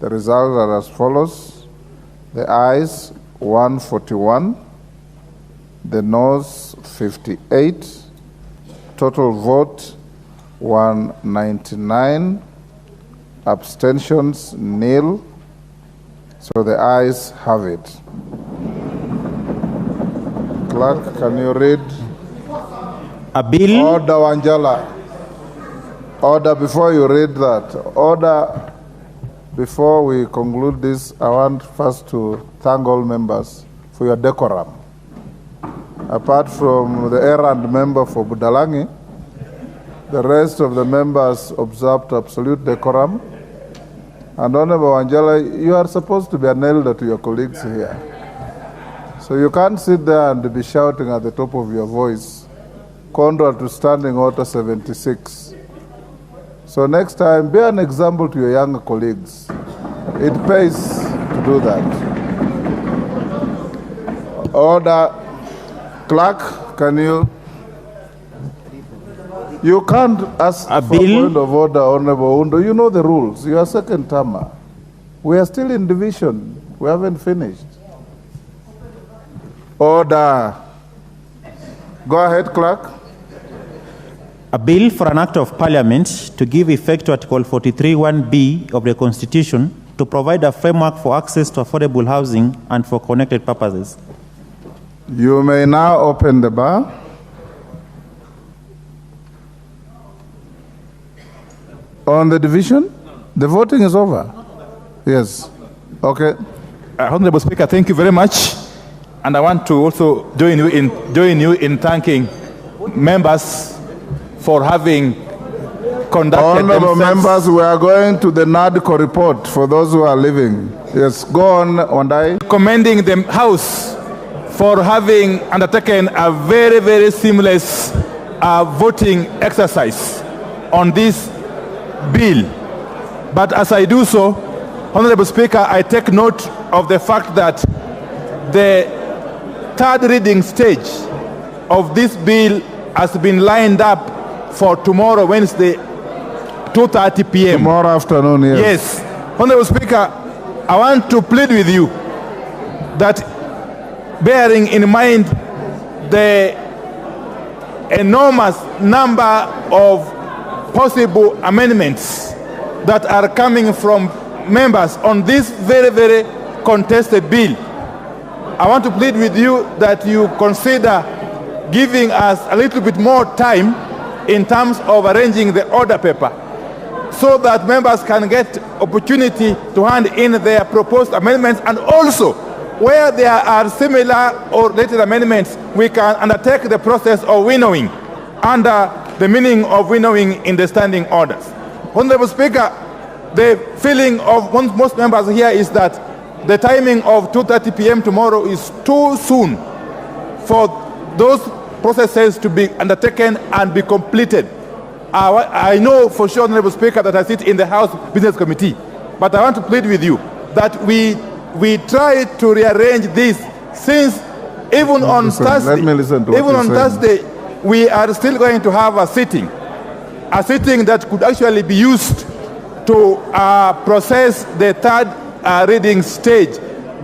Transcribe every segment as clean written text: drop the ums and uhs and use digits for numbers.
The results are as follows. The ayes 141, the noes 58, total vote 199, abstentions nil. So the ayes have it. Clerk, can you read? A bill. Order, Wanjala. Order, before you read that. Order, before we conclude this, I want first to thank all members for your decorum. Apart from the errand member for Budalangi, the rest of the members observed absolute decorum. And Honorable Wanjala, you are supposed to be an elder to your colleagues here. So you can't sit there and be shouting at the top of your voice, contrary to Standing Order 76. So next time, be an example to your younger colleagues. It pays to do that. Order. Clerk, can you? You can't ask for a point of order, Honorable Undo. You know the rules. You are second termer. We are still in division. We haven't finished. Order. Go ahead, Clerk. A bill for an act of parliament to give effect to Article 43(1)(b) of the Constitution to provide a framework for access to affordable housing and for connected purposes. You may now open the bar. On the division, the voting is over. Yes. Okay. Honorable Speaker, thank you very much. And I want to also join you in thanking members for having conducted Honorable themselves. members, we are going to the NADCO report for those who are leaving. Yes, go on, Wandayi. Commending the House for having undertaken a very, very seamless voting exercise on this bill. But as I do so, Honorable Speaker, I take note of the fact that the third reading stage of this bill has been lined up for tomorrow, Wednesday, 2:30 p.m. Tomorrow afternoon, yes. Yes. Honorable Speaker, I want to plead with you that, bearing in mind the enormous number of possible amendments that are coming from members on this very, very contested bill, I want to plead with you that you consider giving us a little bit more time in terms of arranging the order paper so that members can get opportunity to hand in their proposed amendments, and also where there are similar or related amendments, we can undertake the process of winnowing under the meaning of winnowing in the standing orders. Honorable Speaker, the feeling of most members here is that the timing of 2:30 p.m. tomorrow is too soon for those processes to be undertaken and be completed. I know for sure, Honorable Speaker, that I sit in the House Business Committee, but I want to plead with you that we try to rearrange this, since even on Thursday, we are still going to have a sitting that could actually be used to process the third reading stage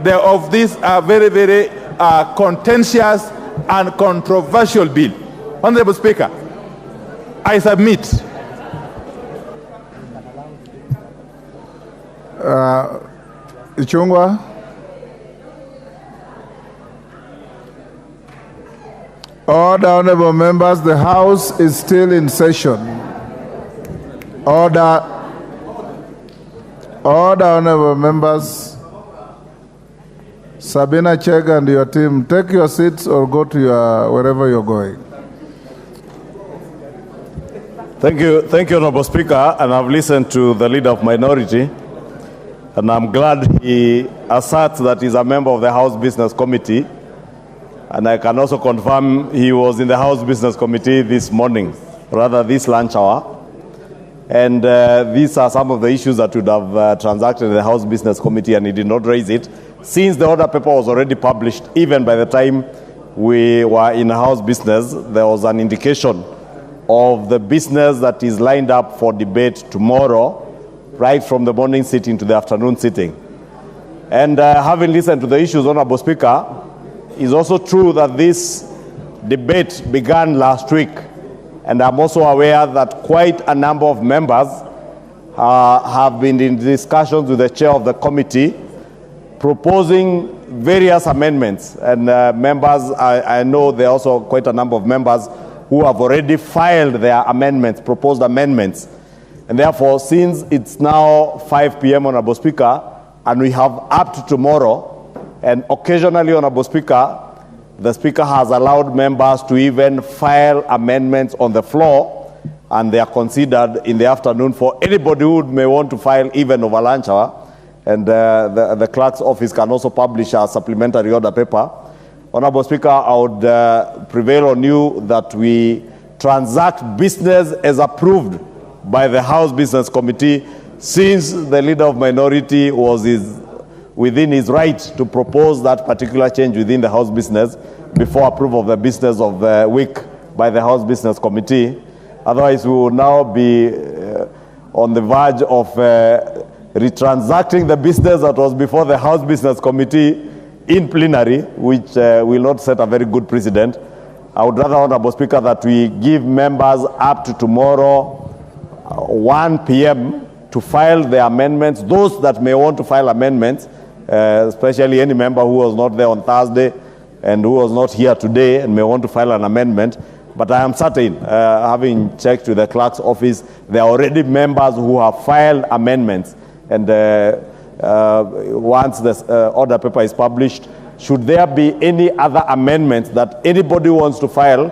of this very, very contentious and controversial bill. Honorable Speaker, I submit. Ichungwa. Order, honorable members, the House is still in session. Order. Order, honorable members. Sabina Chega and your team, take your seats or go to wherever you're going. Thank you, Honorable Speaker, and I've listened to the Leader of Minority, and I'm glad he asserts that he's a member of the House Business Committee, and I can also confirm he was in the House Business Committee this morning, rather this lunch hour, and these are some of the issues that would have transacted in the House Business Committee, and he did not raise it, since the order paper was already published. Even by the time we were in House Business, there was an indication of the business that is lined up for debate tomorrow right from the morning sitting to the afternoon sitting. And having listened to the issues, Honorable Speaker, it's also true that this debate began last week. And I'm also aware that quite a number of members have been in discussions with the chair of the committee proposing various amendments. And members, I know there are also quite a number of members who have already filed their amendments, proposed amendments. And therefore, since it's now 5 p.m., Honorable Speaker, and we have up to tomorrow, and occasionally, Honorable Speaker, the Speaker has allowed members to even file amendments on the floor, and they are considered in the afternoon for anybody who may want to file even over lunch hour. And the clerk's office can also publish a supplementary order paper. Honorable Speaker, I would prevail on you that we transact business as approved by the House Business Committee, since the Leader of Minority was within his right to propose that particular change within the House Business before approval of the business of the week by the House Business Committee. Otherwise, we will now be on the verge of retransacting the business that was before the House Business Committee in plenary, which will not set a very good precedent. I would rather, Honorable Speaker, that we give members up to tomorrow 1 p.m. to file the amendments, those that may want to file amendments, especially any member who was not there on Thursday and who was not here today and may want to file an amendment. But I am certain, having checked with the clerk's office, there are already members who have filed amendments. And once the order paper is published, should there be any other amendments that anybody wants to file,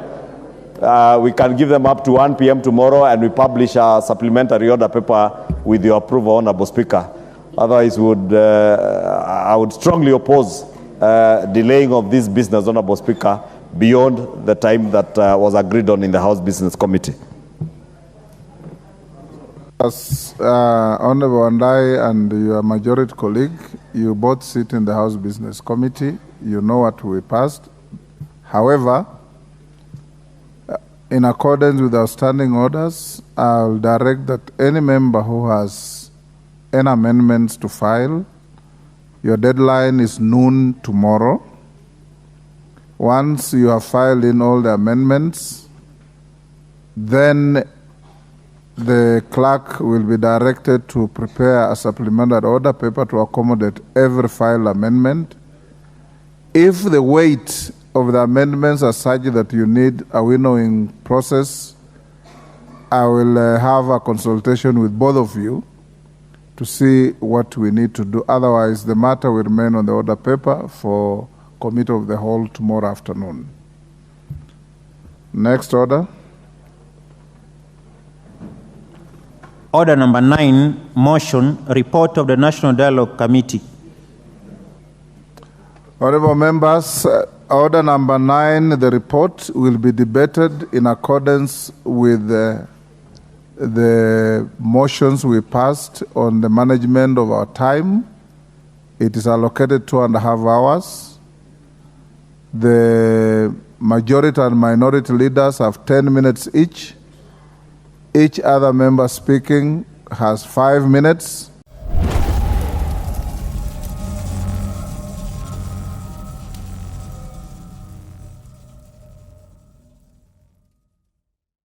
we can give them up to 1 p.m. tomorrow, and we publish a supplementary order paper with your approval, Honorable Speaker. Otherwise, I would strongly oppose delaying of this business, Honorable Speaker, beyond the time that was agreed on in the House Business Committee. As Honorable Wandayi and your majority colleague, you both sit in the House Business Committee. You know what we passed. However, in accordance with our standing orders, I'll direct that any member who has any amendments to file, your deadline is noon tomorrow. Once you have filed in all the amendments, then the clerk will be directed to prepare a supplementary order paper to accommodate every file amendment. If the weight of the amendments are such that you need a winnowing process, I will have a consultation with both of you to see what we need to do. Otherwise, the matter will remain on the order paper for Committee of the Whole tomorrow afternoon. Next order. Order number 9, motion, report of the National Dialogue Committee. Honorable members, order number 9, the report will be debated in accordance with the motions we passed on the management of our time. It is allocated 2.5 hours. The majority and minority leaders have 10 minutes each. Each other member speaking has 5 minutes.